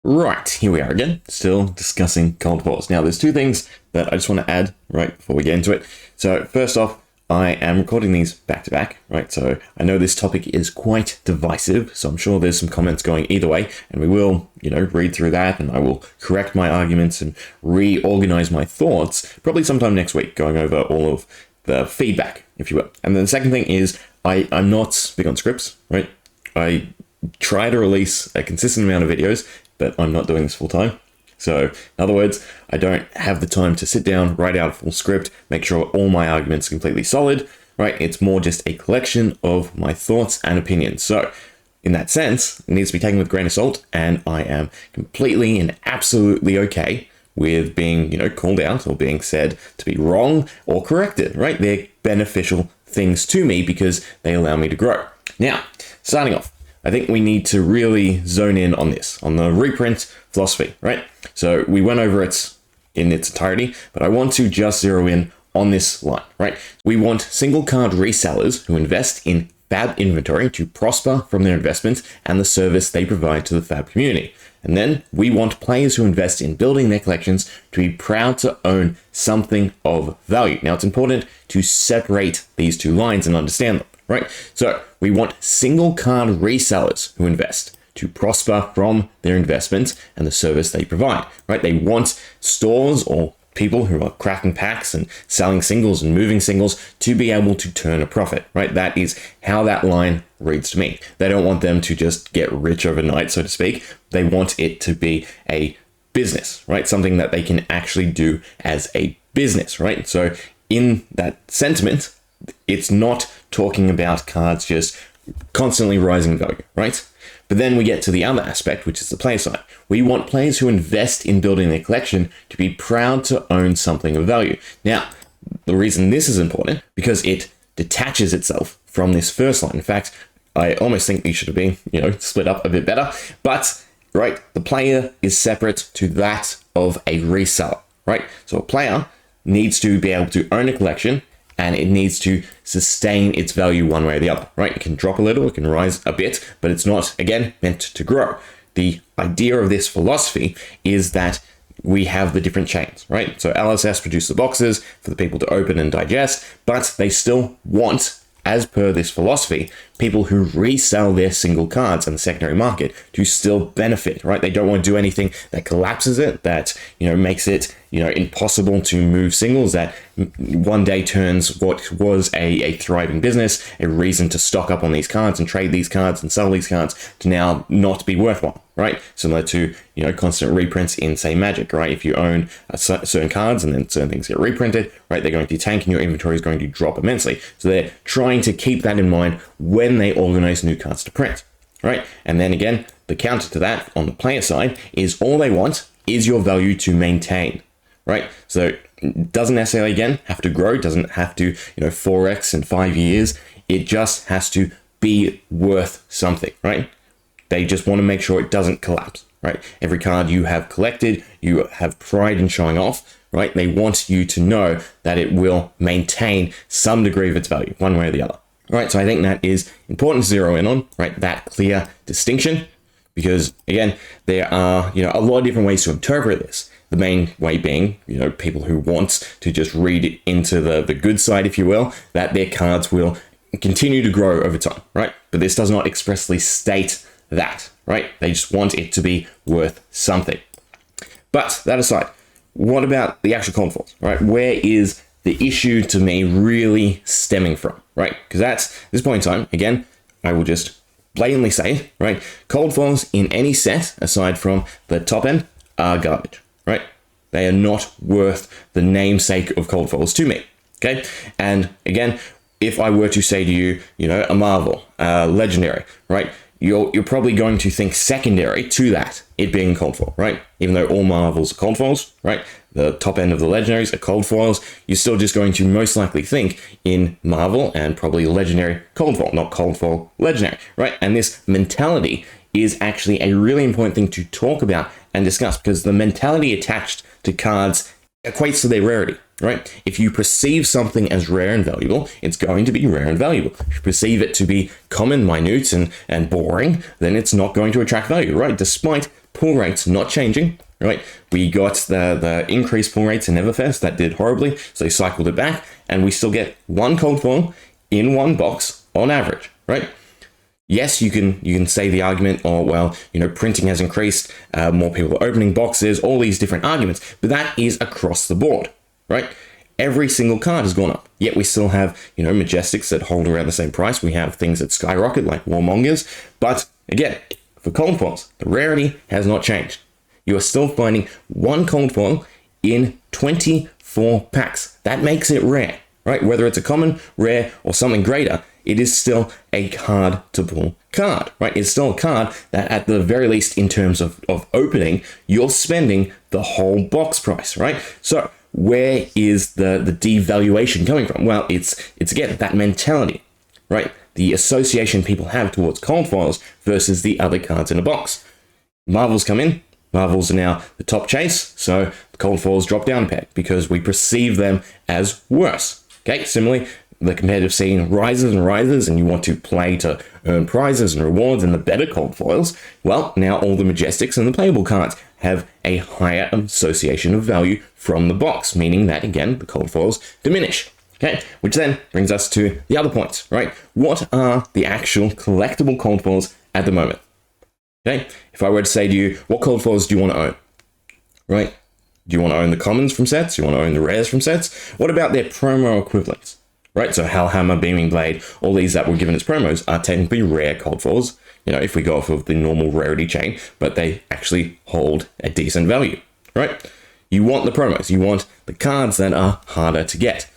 Right, here we are again, still discussing cold foils. Now, there's two things that I just want to add right before we get into it. So first off, I am recording these back to back, right? So I know this topic is quite divisive, so I'm sure there's some comments going either way, and we will, read through that, and I will correct my arguments and reorganize my thoughts probably sometime next week, going over all of the feedback, if you will. And then the second thing is I'm not big on scripts, right? I try to release a consistent amount of videos, but I'm not doing this full time. So in other words, I don't have the time to sit down, write out a full script, make sure all my arguments are completely solid, right? It's more just a collection of my thoughts and opinions. So in that sense, it needs to be taken with a grain of salt, and I am completely and absolutely okay with being, called out or being said to be wrong or corrected, right? They're beneficial things to me because they allow me to grow. Now, starting off, I think we need to really zone in on this, on the reprint philosophy, right? So we went over it in its entirety, but I want to just zero in on this line, right? We want single card resellers who invest in Fab inventory to prosper from their investments and the service they provide to the Fab community. And then we want players who invest in building their collections to be proud to own something of value. Now, it's important to separate these two lines and understand them, right? So we want single card resellers who invest to prosper from their investments and the service they provide, right? They want stores or people who are cracking packs and selling singles and moving singles to be able to turn a profit, right? That is how that line reads to me. They don't want them to just get rich overnight, so to speak. They want it to be a business, right? Something that they can actually do as a business, right? So in that sentiment, it's not talking about cards just constantly rising in value, right? But then we get to the other aspect, which is the player side. We want players who invest in building their collection to be proud to own something of value. Now, the reason this is important, because it detaches itself from this first line. In fact, I almost think these should have been, split up a bit better. But, right, the player is separate to that of a reseller, right? So a player needs to be able to own a collection, and it needs to sustain its value one way or the other, right? It can drop a little, it can rise a bit, but it's not, again, meant to grow. The idea of this philosophy is that we have the different chains, right? So LSS produce the boxes for the people to open and digest, but they still want, as per this philosophy, people who resell their single cards in the secondary market to still benefit, right? They don't want to do anything that collapses it, that, makes it, impossible to move singles, that one day turns what was a thriving business, a reason to stock up on these cards and trade these cards and sell these cards, to now not be worthwhile, right? Similar to, constant reprints in, say, Magic, right? If you own certain cards and then certain things get reprinted, right, they're going to tank and your inventory is going to drop immensely. So they're trying to keep that in mind when they organize new cards to print, right? And then again, the counter to that on the player side is all they want is your value to maintain, right? So it doesn't necessarily, again, have to grow, doesn't have to, 4x in 5 years. It just has to be worth something, right? They just want to make sure it doesn't collapse, right? Every card you have collected, you have pride in showing off, right? They want you to know that it will maintain some degree of its value, one way or the other. Right, so I think that is important to zero in on, right? That clear distinction, because again, there are, a lot of different ways to interpret this. The main way being, people who want to just read into the good side, if you will, that their cards will continue to grow over time, right? But this does not expressly state that, right? They just want it to be worth something. But that aside, what about the actual cold foils, right? Where is the issue to me really stemming from, right? Because that's this point in time, again, I will just blatantly say, right? Cold foils in any set, aside from the top end, are garbage, right? They are not worth the namesake of cold foils to me, okay? And again, if I were to say to you, a Marvel, Legendary, right? You're probably going to think secondary to that, it being cold foil, right? Even though all Marvels are cold foils, right? The top end of the Legendaries are cold foils. You're still just going to most likely think in Marvel and probably Legendary cold foil, not cold foil Legendary, right? And this mentality is actually a really important thing to talk about and discuss, because the mentality attached to cards equates to their rarity, right? If you perceive something as rare and valuable, it's going to be rare and valuable. If you perceive it to be common, minute, and boring, then it's not going to attract value, right? Despite pull rates not changing, right? We got the increased pull rates in Everfest that did horribly, so they cycled it back, and we still get one cold foil in one box on average, right? Yes, you can say the argument, oh, well, printing has increased, more people are opening boxes, all these different arguments, but that is across the board, right? Every single card has gone up, yet we still have, Majestics that hold around the same price. We have things that skyrocket like Warmongers, but again, for cold foils, the rarity has not changed. You are still finding one cold foil in 24 packs. That makes it rare, right? Whether it's a common, rare, or something greater, it is still a hard to pull card, right? It's still a card that at the very least in terms of opening, you're spending the whole box price, right? So where is the devaluation coming from? Well, it's again, that mentality, right? The association people have towards cold foils versus the other cards in a box. Marvels come in. Marvels are now the top chase, so the cold foils drop down a peg because we perceive them as worse. Okay, similarly, the competitive scene rises and rises, and you want to play to earn prizes and rewards and the better cold foils. Well, now all the Majestics and the playable cards have a higher association of value from the box, meaning that, again, the cold foils diminish. Okay, which then brings us to the other points, right? What are the actual collectible cold foils at the moment? Okay, if I were to say to you, what cold foils do you want to own? Right? Do you want to own the commons from sets? Do you want to own the rares from sets? What about their promo equivalents? Right, so Hellhammer, Beaming Blade, all these that were given as promos are technically rare cold foils, if we go off of the normal rarity chain, but they actually hold a decent value, right? You want the promos, you want the cards that are harder to get.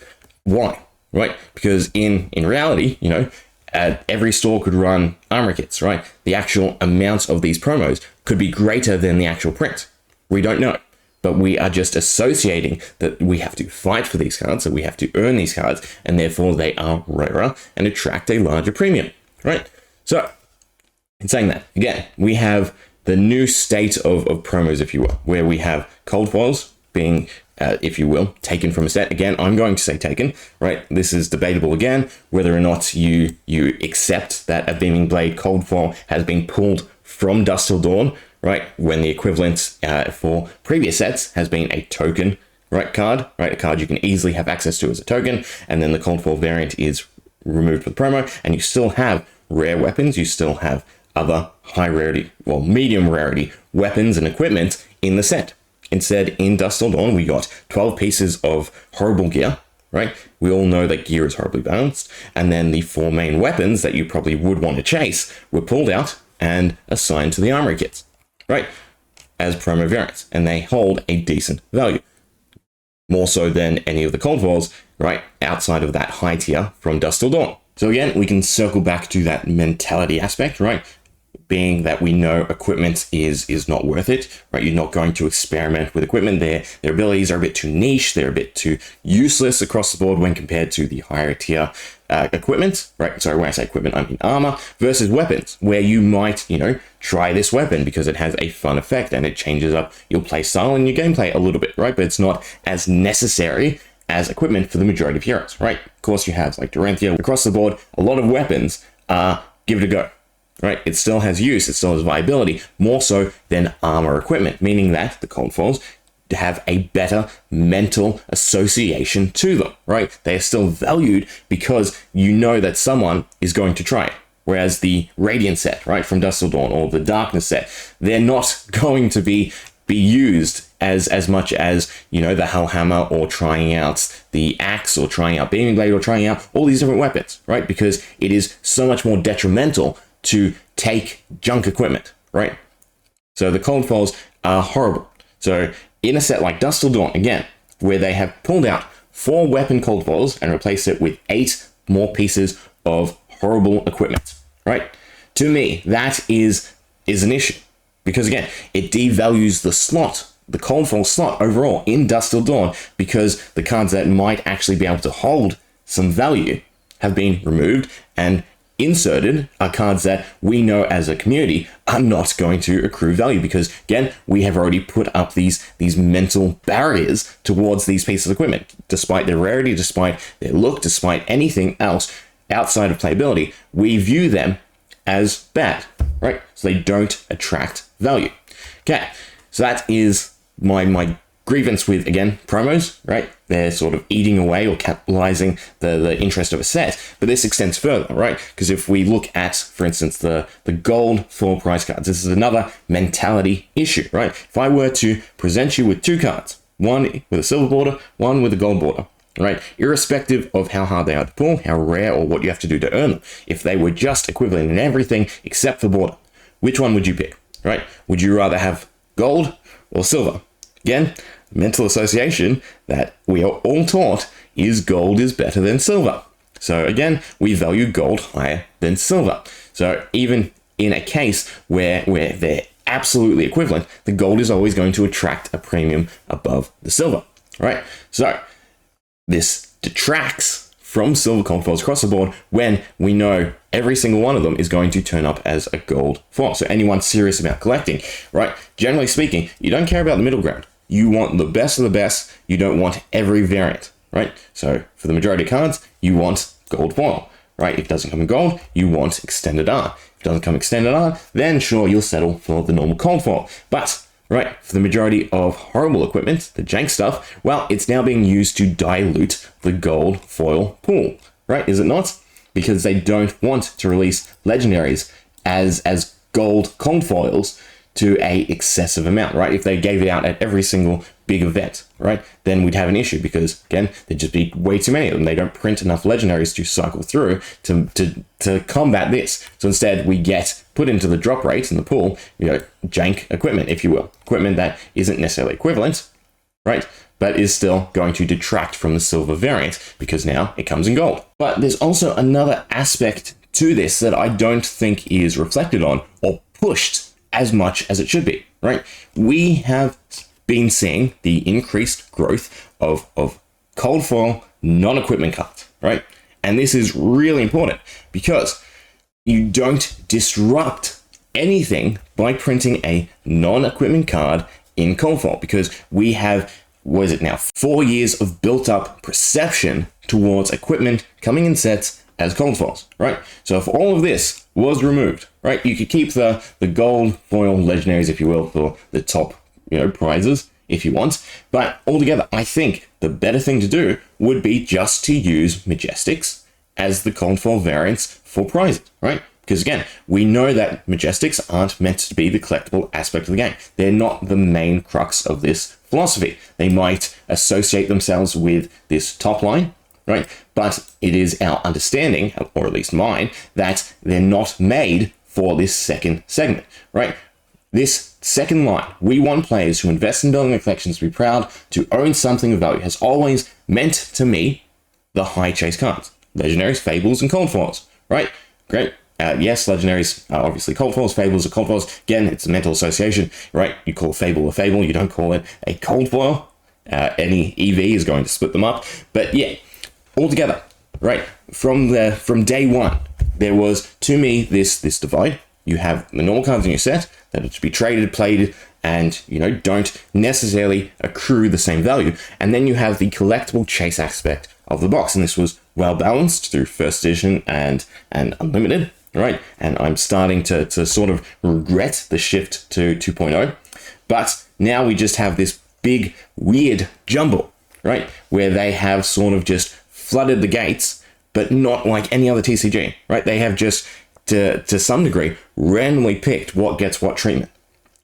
Why? Right? Because in reality, every store could run armor kits, right? The actual amounts of these promos could be greater than the actual print. We don't know. But we are just associating that we have to fight for these cards, that we have to earn these cards, and therefore they are rarer and attract a larger premium, right? So, in saying that, again, we have the new state of promos, if you will, where we have cold foils being, if you will, taken from a set. Again, I'm going to say taken, right? This is debatable again, whether or not you accept that a Beaming Blade cold foil has been pulled from Dusk Till Dawn, right, when the equivalent for previous sets has been a token, right, card, right, a card you can easily have access to as a token, and then the cold foil variant is removed for the promo, and you still have rare weapons, you still have other high rarity, well, medium rarity weapons and equipment in the set. Instead, in Dusk Till Dawn, we got 12 pieces of horrible gear, right? We all know that gear is horribly balanced, and then the 4 main weapons that you probably would want to chase were pulled out and assigned to the armory kits, right, as promo variants, and they hold a decent value, more so than any of the cold foils, right, outside of that high tier from Dusk Till Dawn. So again, we can circle back to that mentality aspect, right, being that we know equipment is not worth it, right? You're not going to experiment with equipment. Their abilities are a bit too niche, they're a bit too useless across the board when compared to the higher tier equipment, right? Sorry, when I say equipment, I mean armor, versus weapons, where you might, try this weapon because it has a fun effect and it changes up your play style and your gameplay a little bit, right? But it's not as necessary as equipment for the majority of heroes, right? Of course, you have like Doranthia. Across the board, a lot of weapons are give it a go, right? It still has use, it still has viability, more so than armor equipment, meaning that the cold foils have a better mental association to them, right? They are still valued because you know that someone is going to try it. Whereas the Radiant set, right, from Dusk Till Dawn, or the Darkness set, they're not going to be used as much as, the Hellhammer, or trying out the Axe, or trying out Beaming Blade, or trying out all these different weapons, right? Because it is so much more detrimental to take junk equipment, right? So the cold foils are horrible. So in a set like Dusk Till Dawn, again, where they have pulled out 4 weapon cold foils and replaced it with 8 more pieces of horrible equipment, right? To me, that is an issue. Because again, it devalues the slot, the cold foil slot overall in Dusk Till Dawn, because the cards that might actually be able to hold some value have been removed, and inserted are cards that we know as a community are not going to accrue value, because again, we have already put up these mental barriers towards these pieces of equipment. Despite their rarity, despite their look, despite anything else outside of playability, we view them as bad, right? So they don't attract value. Okay, so that is my grievance with, again, promos, right? They're sort of eating away or capitalizing the interest of a set, but this extends further, right? Because if we look at, for instance, the gold full price cards, this is another mentality issue, right? If I were to present you with 2 cards, one with a silver border, one with a gold border, right? Irrespective of how hard they are to pull, how rare, or what you have to do to earn them, if they were just equivalent in everything except for border, which one would you pick, right? Would you rather have gold or silver? Again, mental association that we are all taught is gold is better than silver. So again, we value gold higher than silver. So even in a case where they're absolutely equivalent, the gold is always going to attract a premium above the silver, right? So this detracts from silver cold foils across the board when we know every single one of them is going to turn up as a gold foil. So anyone serious about collecting, right? Generally speaking, you don't care about the middle ground. You want the best of the best. You don't want every variant, right? So for the majority of cards, you want gold foil, right? If it doesn't come in gold, you want extended art. If it doesn't come extended art, then sure, you'll settle for the normal cold foil. But, right, for the majority of horrible equipment, the jank stuff, well, it's now being used to dilute the gold foil pool, right? Is it not? Because they don't want to release legendaries as gold cold foils to a excessive amount, right? If they gave it out at every single big event, right, then we'd have an issue because, again, there'd just be way too many of them. They don't print enough legendaries to cycle through to combat this. So instead, we get put into the drop rate in the pool, jank equipment, if you will. Equipment that isn't necessarily equivalent, right, but is still going to detract from the silver variant because now it comes in gold. But there's also another aspect to this that I don't think is reflected on or pushed as much as it should be, right? We have been seeing the increased growth of cold foil non-equipment cards, right? And this is really important because you don't disrupt anything by printing a non-equipment card in cold foil, because we have, what is it now, 4 years of built-up perception towards equipment coming in sets as cold foils, right? So if all of this was removed, right, you could keep the gold foil legendaries, if you will, for the top, prizes if you want. But altogether, I think the better thing to do would be just to use Majestics as the cold foil variants for prizes, right? Because again, we know that Majestics aren't meant to be the collectible aspect of the game. They're not the main crux of this philosophy. They might associate themselves with this top line, right? But it is our understanding, or at least mine, that they're not made for this second segment, right? This second line, we want players who invest in building their collections to be proud to own something of value, has always meant to me the high chase cards. Legendaries, Fables, and Cold Foils, right? Great. Yes, Legendaries are obviously Cold Foils, Fables are Cold Foils. Again, it's a mental association, right? You call a Fable a Fable, you don't call it a Cold Foil. Any EV is going to split them up. But yeah, altogether, right, from day one, there was, to me, this divide. You have the normal cards in your set that are to be traded, played, and, don't necessarily accrue the same value. And then you have the collectible chase aspect of the box. And this was well balanced through first edition and unlimited, right? And I'm starting to sort of regret the shift to 2.0. But now we just have this big, weird jumble, right? Where they have sort of just flooded the gates, but not like any other TCG, right? They have just, to some degree, randomly picked what gets what treatment,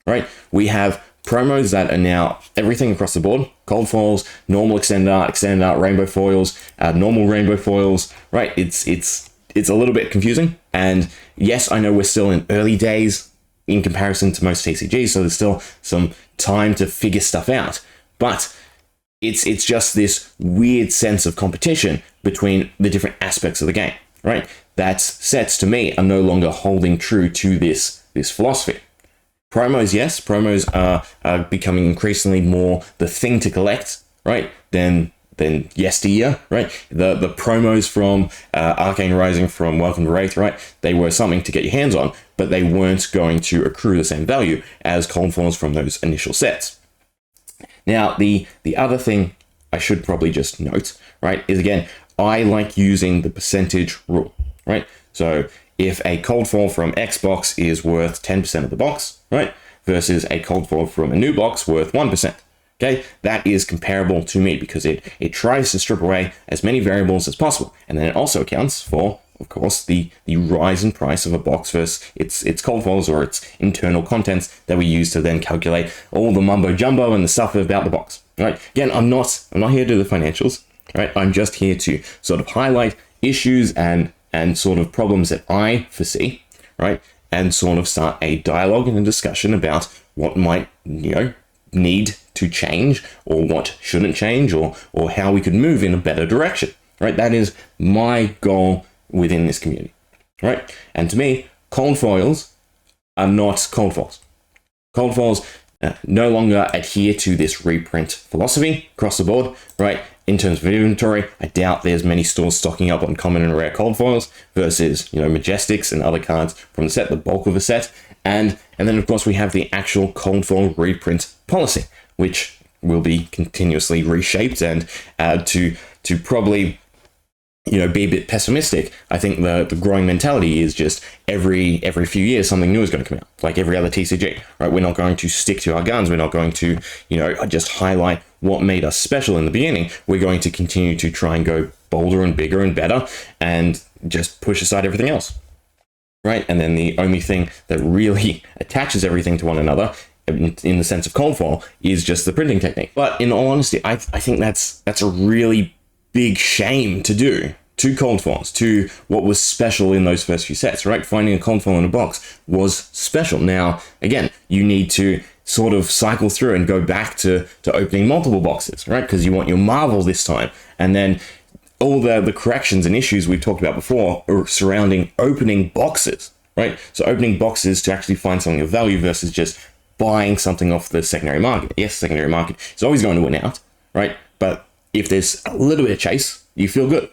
right? We have promos that are now everything across the board: cold foils, normal extended art, rainbow foils, normal rainbow foils, right? It's a little bit confusing. And yes, I know we're still in early days in comparison to most TCGs, so there's still some time to figure stuff out. But it's just this weird sense of competition between the different aspects of the game, right? That sets, to me, are no longer holding true to this philosophy. Promos, yes, promos are becoming increasingly more the thing to collect, right, than yesteryear, right? The promos from Arcane Rising, from Welcome to Wraith, right, they were something to get your hands on, but they weren't going to accrue the same value as cold foils from those initial sets. Now, the other thing I should probably just note, right, is, again, I like using the percentage rule, right? So if a cold foil from X box is worth 10% of the box, right, versus a cold foil from a new box worth 1%. Okay, that is comparable to me because it tries to strip away as many variables as possible. And then it also accounts for, of course, the rise in price of a box versus its cold foils or its internal contents that we use to then calculate all the mumbo jumbo and the stuff about the box. Right? Again, I'm not here to do the financials. Right? I'm just here to sort of highlight issues and sort of problems that I foresee. Right? And sort of start a dialogue and a discussion about what might, need to change, or what shouldn't change, or how we could move in a better direction. Right? That is my goal within this community. Right? And to me, cold foils are not cold foils. Cold foils no longer adhere to this reprint philosophy across the board, right? In terms of inventory, I doubt there's many stores stocking up on common and rare cold foils versus, Majestics and other cards from the set, the bulk of the set. And then, of course, we have the actual cold foil reprint policy, which will be continuously reshaped. And to probably, be a bit pessimistic, I think the growing mentality is just every few years something new is going to come out, like every other TCG, right? We're not going to stick to our guns. We're not going to, just highlight what made us special in the beginning. We're going to continue to try and go bolder and bigger and better and just push aside everything else, right? And then the only thing that really attaches everything to one another in the sense of cold foil is just the printing technique. But in all honesty, I think that's a really big shame to do to cold foils, to what was special in those first few sets, right? Finding a cold foil in a box was special. Now, again, you need to sort of cycle through and go back to opening multiple boxes, right? Because you want your Marvel this time. And then all the corrections and issues we've talked about before are surrounding opening boxes, right? So opening boxes to actually find something of value versus just buying something off the secondary market. Yes, secondary market is always going to win out, right? But if there's a little bit of chase, you feel good.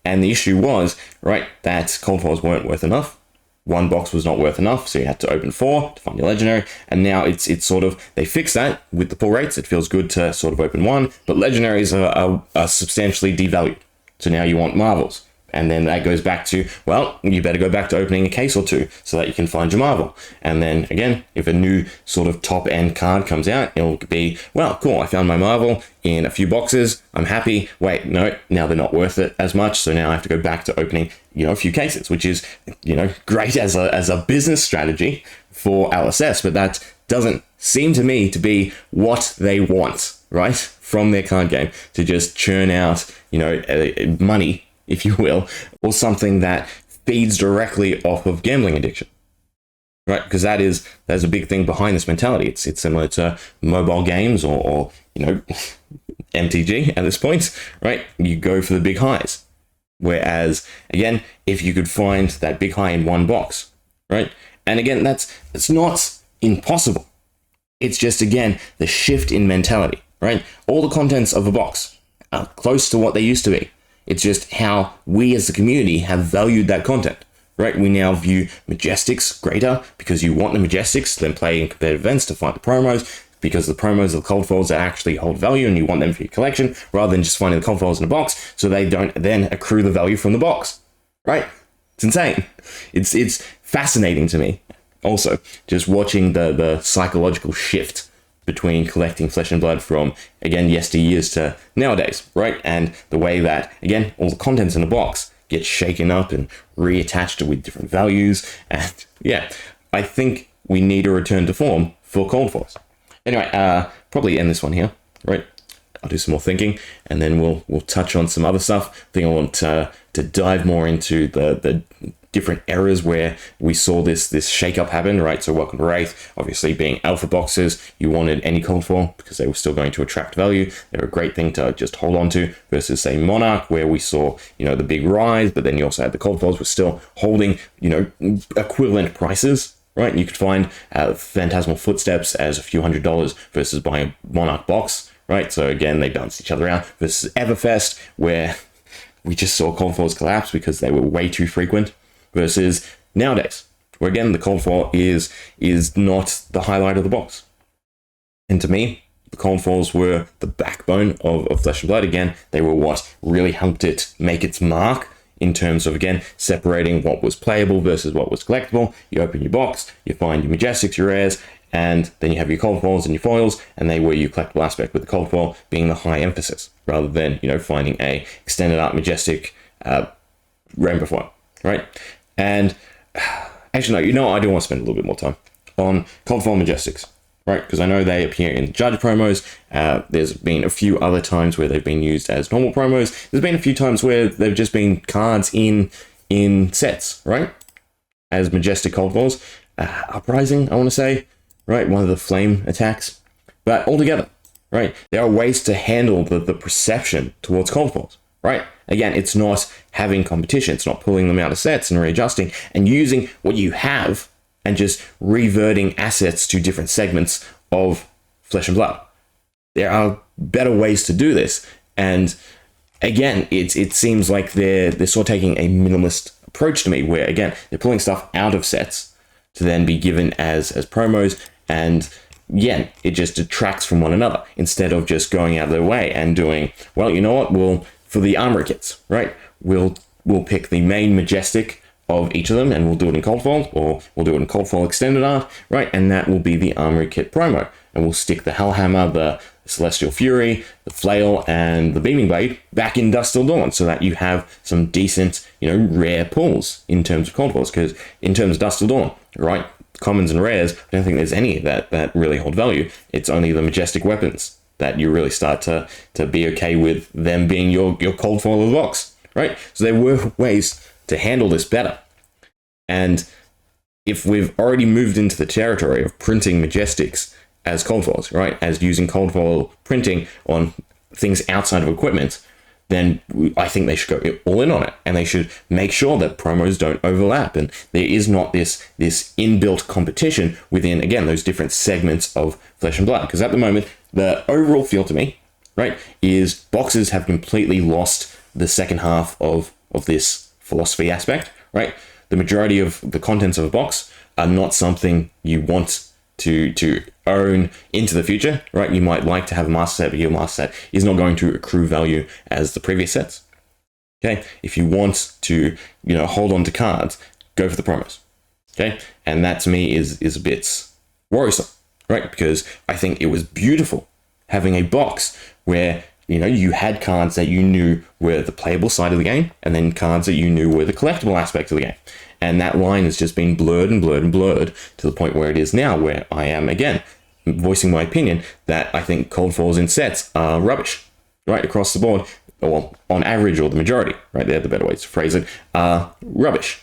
And the issue was, right, that cold foils weren't worth enough. One box was not worth enough, so you had to open 4 to find your legendary. And now it's sort of, they fixed that with the pull rates. It feels good to sort of open 1, but legendaries are substantially devalued. So now you want Marvels. And then that goes back to, well, you better go back to opening a case or 2 so that you can find your Marvel. And then again, if a new sort of top end card comes out, it'll be, well, cool, I found my Marvel in a few boxes. I'm happy. Wait, no, now they're not worth it as much. So now I have to go back to opening, a few cases, which is, great as a business strategy for LSS, but that doesn't seem to me to be what they want, right? From their card game, to just churn out, money, if you will, or something that feeds directly off of gambling addiction, right? Because there's a big thing behind this mentality. It's similar to mobile games or MTG at this point, right? You go for the big highs. Whereas, again, if you could find that big high in one box, right? And again, it's not impossible. It's just, again, the shift in mentality, right? All the contents of a box are close to what they used to be. It's just how we as the community have valued that content, right? We now view Majestics greater because you want the Majestics, then play in competitive events to find the promos, because the promos are the cold foils that actually hold value and you want them for your collection, rather than just finding the cold foils in a box so they don't then accrue the value from the box, right? It's insane. It's fascinating to me. Also, just watching the psychological shift between collecting Flesh and Blood from, again, yesteryears to nowadays, right? And the way that, again, all the contents in the box get shaken up and reattached with different values. And yeah, I think we need a return to form for cold foils. Anyway, probably end this one here, right? I'll do some more thinking, and then we'll touch on some other stuff. I think I want to dive more into the different eras where we saw this shake-up happen, right? So Welcome to Wraith, obviously being alpha boxes, you wanted any cold foil because they were still going to attract value. They're a great thing to just hold on to, versus say Monarch, where we saw, the big rise, but then you also had the cold foils were still holding, equivalent prices, right? You could find Phantasmal Footsteps as a few $100s versus buying a Monarch box, right? So again, they balanced each other out, versus Everfest, where we just saw cold foils collapse because they were way too frequent, versus nowadays, where again, the cold foil is not the highlight of the box. And to me, the cold foils were the backbone of Flesh and Blood. Again, they were what really helped it make its mark in terms of, again, separating what was playable versus what was collectible. You open your box, you find your Majestics, your rares, And then you have your cold foils and your foils, and they were your collectible aspect, with the cold foil being the high emphasis, rather than, you know, finding a extended art majestic rainbow foil, right? And actually, no, you know what? I do want to spend a little bit more time on cold foil majestics, right? Because I know they appear in Judge promos. There's been a few other times where they've been used as normal promos. There's been a few times where they've just been cards in sets, right? As majestic cold foils. Uprising, I want to say, right? One of the flame attacks. But altogether, right? There are ways to handle the perception towards cold foils, right? Again, it's not having competition. It's not pulling them out of sets and readjusting and using what you have and just reverting assets to different segments of Flesh and Blood. There are better ways to do this. And again, it seems like they're sort of taking a minimalist approach to me, where again, they're pulling stuff out of sets to then be given as promos. And yeah, it just detracts from one another instead of just going out of their way and doing, well, you know what, we'll, for the armor kits, right? We'll pick the main majestic of each of them, and we'll do it in cold foil, or we'll do it in cold foil extended art, right? And that will be the armory kit promo. And we'll stick the Hellhammer, the Celestial Fury, the Flail, and the Beaming Blade back in Dusk Till Dawn, so that you have some decent, you know, rare pulls in terms of cold foils. Because in terms of Dusk Till Dawn, right, commons and rares, I don't think there's any that really hold value. It's only the majestic weapons that you really start to be okay with them being your cold foil of the box, right? So there were ways to handle this better. And if we've already moved into the territory of printing majestics as cold foils, right, as using cold foil printing on things outside of equipment, then I think they should go all in on it, and they should make sure that promos don't overlap, and there is not this inbuilt competition within, again, those different segments of Flesh and Blood. Because at the moment, the overall feel to me, right, is boxes have completely lost the second half of this philosophy aspect, right? The majority of the contents of a box are not something you want to own into the future, right? You might like to have a master set, but your master set is not going to accrue value as the previous sets. Okay, if you want to, you know, hold on to cards, go for the promos. Okay, and that to me is a bit worrisome, right? Because I think it was beautiful having a box where, you know, you had cards that you knew were the playable side of the game, and then cards that you knew were the collectible aspect of the game. And that line has just been blurred and blurred and blurred to the point where it is now, where I am, again, voicing my opinion that I think cold foils in sets are rubbish, right, across the board, or on average, or the majority, right, they're the better ways to phrase it, are rubbish.